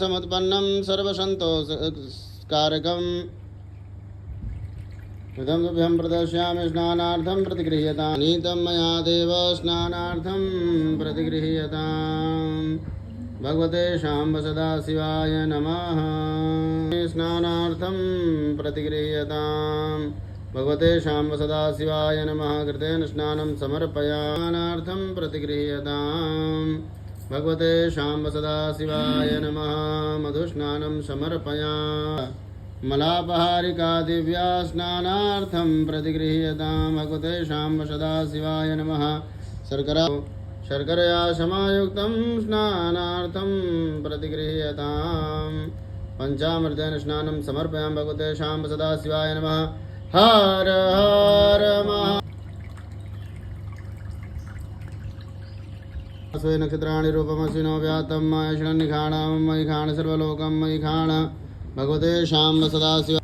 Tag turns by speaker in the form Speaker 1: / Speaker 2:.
Speaker 1: समुत्पन्नं सर्वसन्तोषकारकम् इदं तुभ्यं प्रदर्शयामि स्नानार्थं प्रतिगृह्यताम्। नीतं मया देव स्नानार्थं प्रतिगृह्यताम्। भगवते शाम्ब सदाशिवाय नमः। स्नानार्थं प्रतिगृह्यताम्। भगवते शाम्ब सदाशिवाय नमः। कृतेन स्नानं समर्पयामि। स्नानार्थं प्रतिगृह्यताम्। भगवते शाम्ब सदाशिवाय नमः। मधुस्नानं समर्पयामि। मलापहारिका दिव्या स्नानार्थं प्रतिगृह्यताम्। भगवते शाम्ब सदाशिवाय नमः। शर्करया समायुक्तं स्नानार्थं प्रतिगृह्यताम्। पञ्चामृतेन स्नानं समर्पयामि। भगवते शाम्ब सदाशिवाय नमः। हर हर महा। स्वे नक्षत्राणि रूपमसिनो व्यातं मयि निखाणं मयि खाण सर्वलोकं मयि खाण। भगवते शाम्ब सदाशिवाय